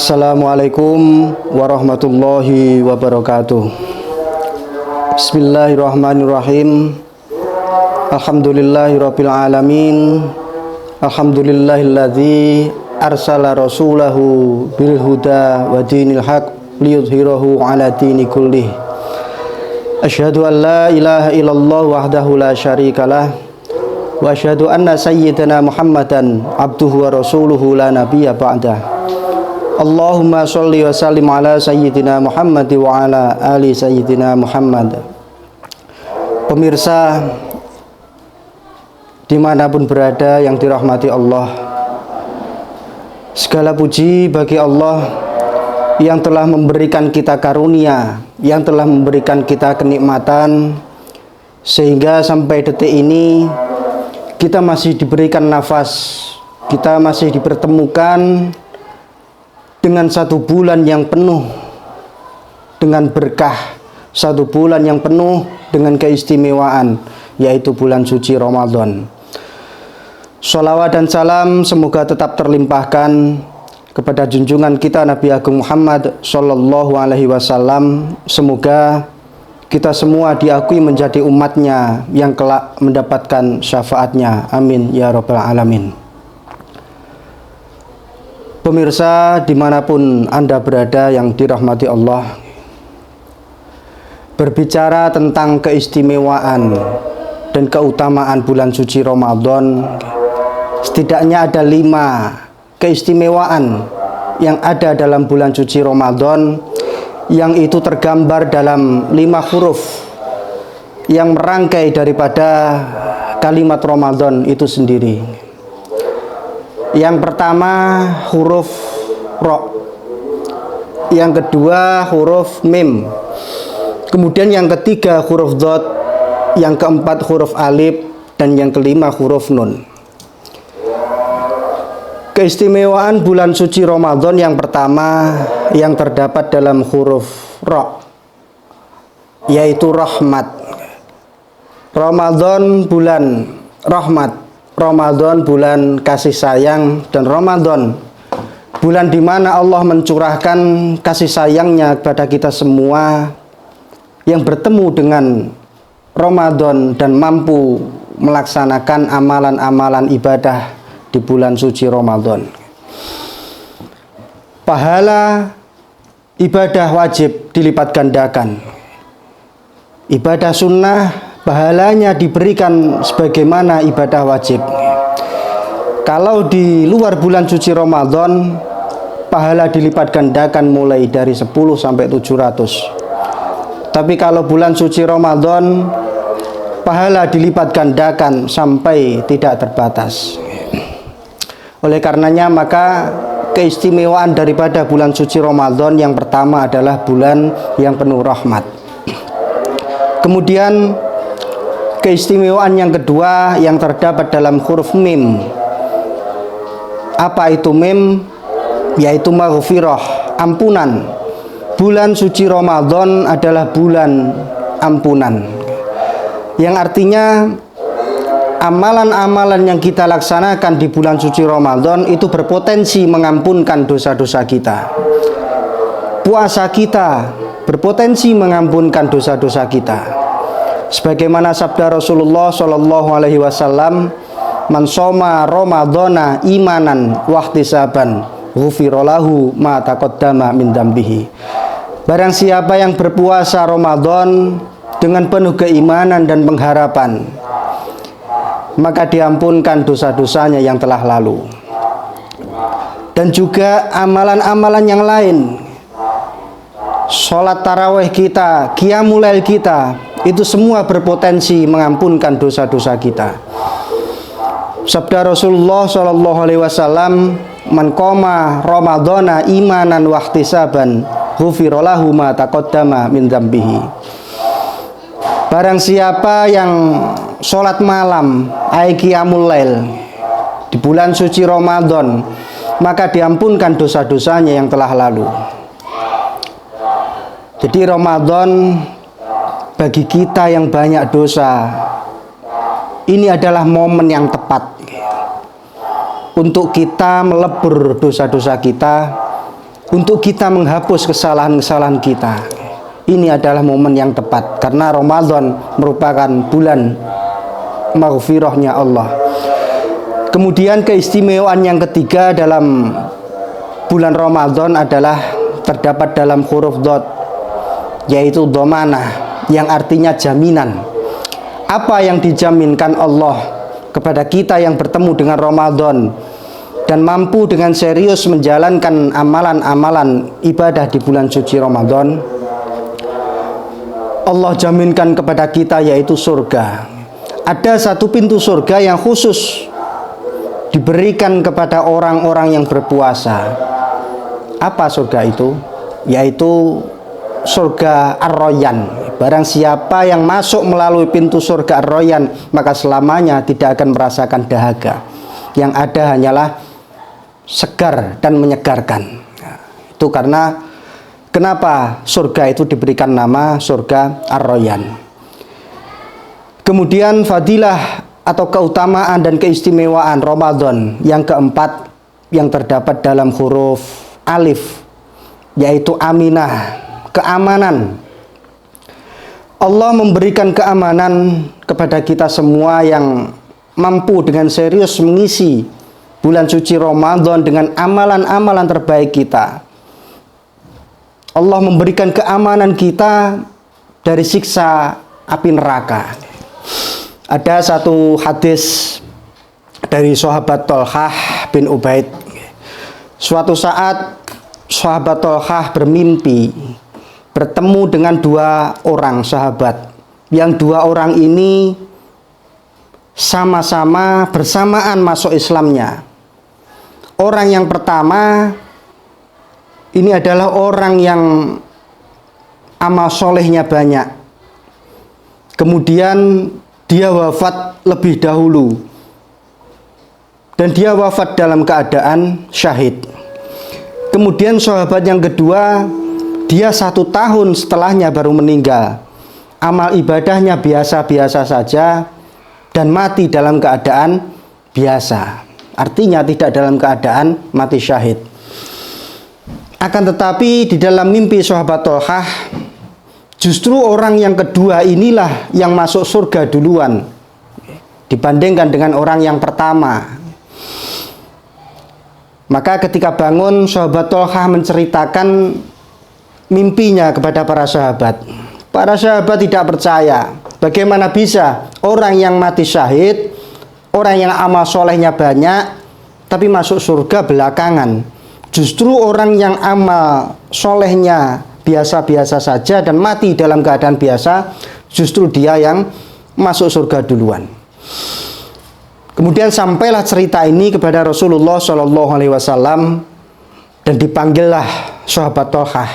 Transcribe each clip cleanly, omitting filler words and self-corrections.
Assalamualaikum warahmatullahi wabarakatuh. Bismillahirrahmanirrahim. Alhamdulillahirabbil alamin. Alhamdulillahilladzi arsala rasulahu bil huda wa dinil haq liyudhhirahu ala dini kullih. Asyhadu an la ilaha illallah wahdahu la syarikalah wa asyhadu anna sayyidana Muhammadan abduhu wa rasuluhu la nabiyya ba'dah. Allahumma sholli wa sallim ala sayyidina Muhammad wa ala ali sayyidina Muhammad. Pemirsa dimanapun berada yang dirahmati Allah, segala puji bagi Allah yang telah memberikan kita karunia, yang telah memberikan kita kenikmatan, sehingga sampai detik ini kita masih diberikan nafas, kita masih dipertemukan dengan satu bulan yang penuh dengan berkah, satu bulan yang penuh dengan keistimewaan, yaitu bulan suci Ramadan. Sholawat dan salam semoga tetap terlimpahkan kepada junjungan kita Nabi Agung Muhammad Sallallahu Alaihi Wasallam. Semoga kita semua diakui menjadi umatnya yang kelak mendapatkan syafaatnya. Amin ya rabbal alamin. Pemirsa dimanapun Anda berada yang dirahmati Allah, berbicara tentang keistimewaan dan keutamaan bulan suci Ramadan, setidaknya ada 5 keistimewaan yang ada dalam bulan suci Ramadan, yang itu tergambar dalam 5 huruf yang merangkai daripada kalimat Ramadan itu sendiri. Yang pertama huruf Ro, yang kedua huruf Mim, kemudian yang ketiga huruf Dhad, yang keempat huruf Alif, dan yang kelima huruf Nun. Keistimewaan bulan suci Ramadan yang pertama yang terdapat dalam huruf Ro, yaitu rahmat. Ramadan bulan rahmat, Ramadan bulan kasih sayang, dan Ramadan bulan di mana Allah mencurahkan kasih sayangnya kepada kita semua yang bertemu dengan Ramadan dan mampu melaksanakan amalan-amalan ibadah di bulan suci Ramadan. Pahala ibadah wajib dilipat gandakan. Ibadah sunnah pahalanya diberikan sebagaimana ibadah wajib. Kalau di luar bulan suci Ramadan, pahala dilipat gandakan mulai dari 10 sampai 700. Tapi kalau bulan suci Ramadan, pahala dilipat gandakan sampai tidak terbatas. Oleh karenanya maka keistimewaan daripada bulan suci Ramadan yang pertama adalah bulan yang penuh rahmat. Kemudian keistimewaan yang kedua yang terdapat dalam huruf Mim. Apa itu Mim? Yaitu maghfirah, ampunan. Bulan suci Ramadan adalah bulan ampunan, yang artinya amalan-amalan yang kita laksanakan di bulan suci Ramadan itu berpotensi mengampunkan dosa-dosa kita. Puasa kita berpotensi mengampunkan dosa-dosa kita. Sebagaimana sabda Rasulullah Shallallahu Alaihi Wasallam, man shoma Ramadana imanan wahtisaban ghufirallahu ma taqaddama min dambihi. Barang siapa yang berpuasa Ramadan dengan penuh keimanan dan pengharapan, maka diampunkan dosa-dosanya yang telah lalu. Dan juga amalan-amalan yang lain, sholat tarawih kita, qiyamul lail kita, itu semua berpotensi mengampunkan dosa-dosa kita. Sabda Rasulullah Shallallahu Alaihi Wasallam, man qoma Ramadana imanan wahtisaban ghufirallahu ma taqaddama min dzambihi. Barang siapa yang sholat malam, qiyamul lail di bulan suci Ramadan, maka diampunkan dosa-dosanya yang telah lalu. Jadi Ramadan bagi kita yang banyak dosa, ini adalah momen yang tepat untuk kita melebur dosa-dosa kita, untuk kita menghapus kesalahan-kesalahan kita. Ini adalah momen yang tepat karena Ramadan merupakan bulan maghfirahnya Allah. Kemudian keistimewaan yang ketiga dalam bulan Ramadan adalah terdapat dalam huruf dhad, yaitu dhamanah, yang artinya jaminan. Apa yang dijaminkan Allah kepada kita yang bertemu dengan Ramadan dan mampu dengan serius menjalankan amalan-amalan ibadah di bulan suci Ramadan? Allah jaminkan kepada kita yaitu surga. Ada satu pintu surga yang khusus diberikan kepada orang-orang yang berpuasa. Apa surga itu? Yaitu surga Ar-Rayyan. Barang siapa yang masuk melalui pintu surga Ar-Rayyan, maka selamanya tidak akan merasakan dahaga. Yang ada hanyalah segar dan menyegarkan. Itu karena kenapa surga itu diberikan nama surga Ar-Rayyan. Kemudian fadilah atau keutamaan dan keistimewaan Ramadan yang keempat yang terdapat dalam huruf alif, yaitu aminah, keamanan. Allah memberikan keamanan kepada kita semua yang mampu dengan serius mengisi bulan suci Ramadan dengan amalan-amalan terbaik kita. Allah memberikan keamanan kita dari siksa api neraka. Ada satu hadis dari sahabat Thalhah bin Ubaid. Suatu saat sahabat Thalhah bermimpi bertemu dengan dua orang sahabat, yang dua orang ini sama-sama bersamaan masuk Islamnya. Orang yang pertama ini adalah orang yang amal solehnya banyak. Kemudian dia wafat lebih dahulu, dan dia wafat dalam keadaan syahid. Kemudian sahabat yang kedua, dia 1 tahun setelahnya baru meninggal. Amal ibadahnya biasa-biasa saja dan mati dalam keadaan biasa. Artinya tidak dalam keadaan mati syahid. Akan tetapi di dalam mimpi sahabat Thalhah, justru orang yang kedua inilah yang masuk surga duluan dibandingkan dengan orang yang pertama. Maka ketika bangun, sahabat Thalhah menceritakan mimpinya kepada para sahabat. Para sahabat tidak percaya. Bagaimana bisa orang yang mati syahid, orang yang amal solehnya banyak, tapi masuk surga belakangan? Justru orang yang amal solehnya biasa-biasa saja dan mati dalam keadaan biasa, justru dia yang masuk surga duluan. Kemudian sampailah cerita ini kepada Rasulullah SAW, dan dipanggillah sahabat Thalhah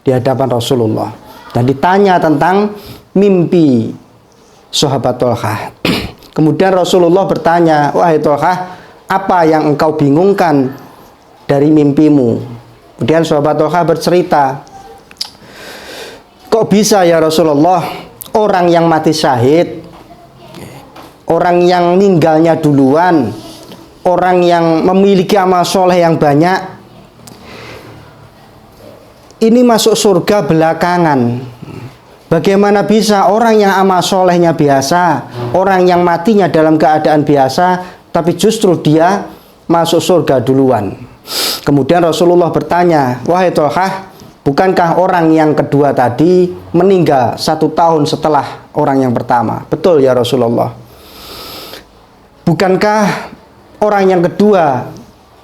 di hadapan Rasulullah dan ditanya tentang mimpi sahabat Thalhah. Kemudian Rasulullah bertanya, "Wahai Thalhah, apa yang engkau bingungkan dari mimpimu?" Kemudian sahabat Thalhah bercerita, "Kok bisa ya Rasulullah, orang yang mati syahid, orang yang meninggalnya duluan, orang yang memiliki amal soleh yang banyak, ini masuk surga belakangan. Bagaimana bisa orang yang amal solehnya biasa, orang yang matinya dalam keadaan biasa, tapi justru dia masuk surga duluan?" Kemudian Rasulullah bertanya, "Wahai Thalhah, bukankah orang yang kedua tadi meninggal 1 tahun setelah orang yang pertama?" "Betul ya Rasulullah." "Bukankah orang yang kedua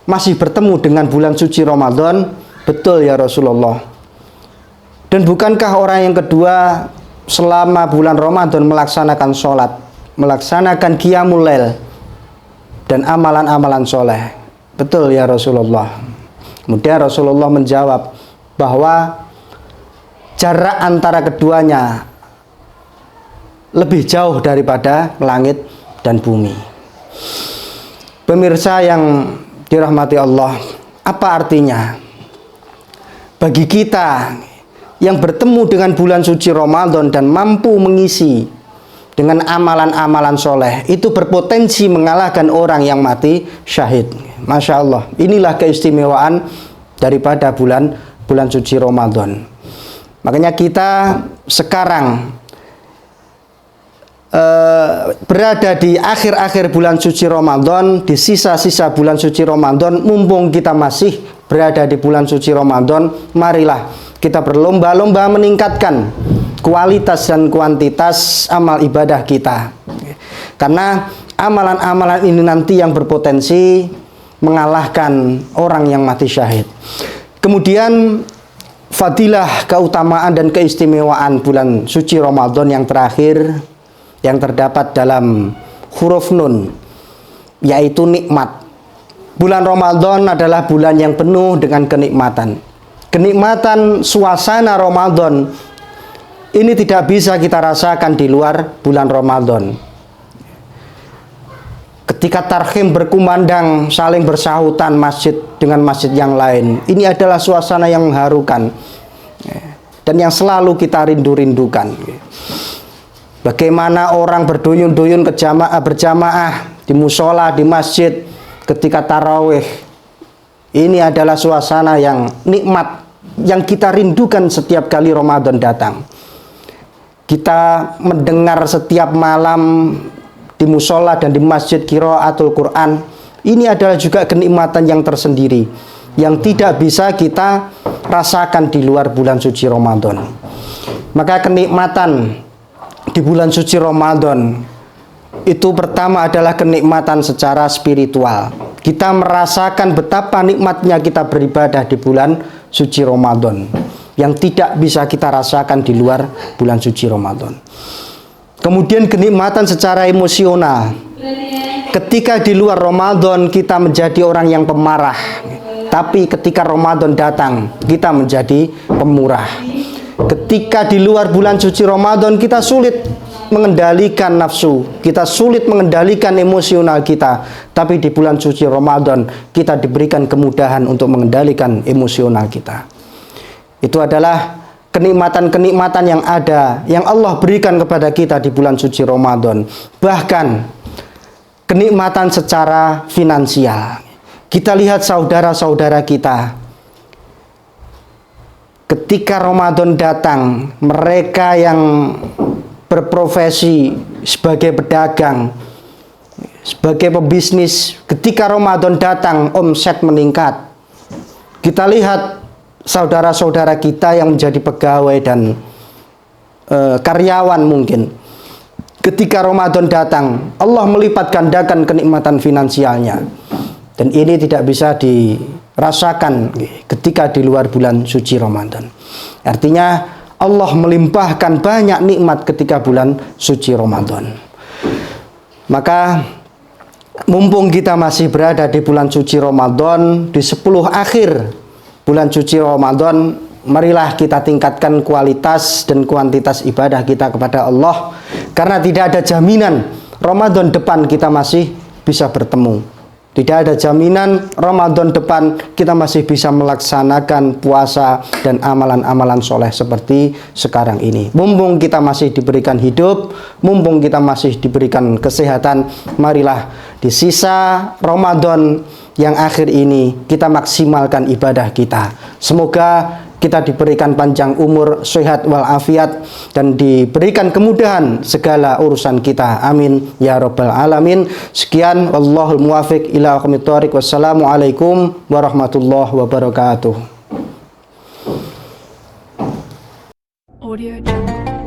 masih bertemu dengan bulan suci Ramadan?" "Betul ya Rasulullah." "Dan bukankah orang yang kedua selama bulan Ramadan melaksanakan sholat, melaksanakan qiyamul lail dan amalan-amalan soleh?" "Betul ya Rasulullah." Kemudian Rasulullah menjawab bahwa jarak antara keduanya lebih jauh daripada langit dan bumi. Pemirsa yang dirahmati Allah, apa artinya bagi kita yang bertemu dengan bulan suci Ramadan dan mampu mengisi dengan amalan-amalan soleh, itu berpotensi mengalahkan orang yang mati syahid. Masya Allah, inilah keistimewaan daripada bulan suci Ramadan. Makanya kita sekarang berada di akhir-akhir bulan suci Ramadan, di sisa-sisa bulan suci Ramadan, mumpung kita masih berada di bulan suci Ramadan, marilah kita berlomba-lomba meningkatkan kualitas dan kuantitas amal ibadah kita. Karena amalan-amalan ini nanti yang berpotensi mengalahkan orang yang mati syahid. Kemudian fadilah, keutamaan dan keistimewaan bulan suci Ramadan yang terakhir yang terdapat dalam huruf nun, yaitu nikmat. Bulan Ramadan adalah bulan yang penuh dengan kenikmatan. Kenikmatan suasana Ramadan ini tidak bisa kita rasakan di luar bulan Ramadan. Ketika tarhim berkumandang, saling bersahutan masjid dengan masjid yang lain, ini adalah suasana yang mengharukan dan yang selalu kita rindu-rindukan. Bagaimana orang berduyun-duyun berjamaah di musola, di masjid ketika tarawih. Ini adalah suasana yang nikmat, yang kita rindukan setiap kali Ramadan datang. Kita mendengar setiap malam di musola dan di masjid qiraatul Quran. Ini adalah juga kenikmatan yang tersendiri yang tidak bisa kita rasakan di luar bulan suci Ramadan. Maka kenikmatan di bulan suci Ramadan itu pertama adalah kenikmatan secara spiritual. Kita merasakan betapa nikmatnya kita beribadah di bulan suci Ramadan yang tidak bisa kita rasakan di luar bulan suci Ramadan. Kemudian kenikmatan secara emosional. Ketika di luar Ramadan kita menjadi orang yang pemarah, tapi ketika Ramadan datang kita menjadi pemurah. Ketika di luar bulan suci Ramadan kita sulit mengendalikan nafsu, kita sulit mengendalikan emosional kita, tapi di bulan suci Ramadan kita diberikan kemudahan untuk mengendalikan emosional kita. Itu adalah kenikmatan-kenikmatan yang ada, yang Allah berikan kepada kita di bulan suci Ramadan. Bahkan kenikmatan secara finansial. Kita lihat saudara-saudara kita, ketika Ramadan datang, mereka yang berprofesi sebagai pedagang, sebagai pebisnis, ketika Ramadan datang, omset meningkat. Kita lihat saudara-saudara kita yang menjadi pegawai dan karyawan mungkin, ketika Ramadan datang, Allah melipat gandakan kenikmatan finansialnya. Dan ini tidak bisa dirasakan ketika di luar bulan suci Ramadan. Artinya Allah melimpahkan banyak nikmat ketika bulan suci Ramadan. Maka mumpung kita masih berada di bulan suci Ramadan, di 10 akhir bulan suci Ramadan, marilah kita tingkatkan kualitas dan kuantitas ibadah kita kepada Allah. Karena tidak ada jaminan Ramadan depan kita masih bisa bertemu. Tidak ada jaminan Ramadan depan kita masih bisa melaksanakan puasa dan amalan-amalan soleh seperti sekarang ini. Mumpung kita masih diberikan hidup, mumpung kita masih diberikan kesehatan, marilah di sisa Ramadan yang akhir ini kita maksimalkan ibadah kita. Semoga kita diberikan panjang umur, sehat walafiat, dan diberikan kemudahan segala urusan kita. Amin ya rabbal alamin. Sekian, wallahul muwafiq ila aqwamit thoriq. Wassalamualaikum warahmatullahi wabarakatuh. Audio Jungle.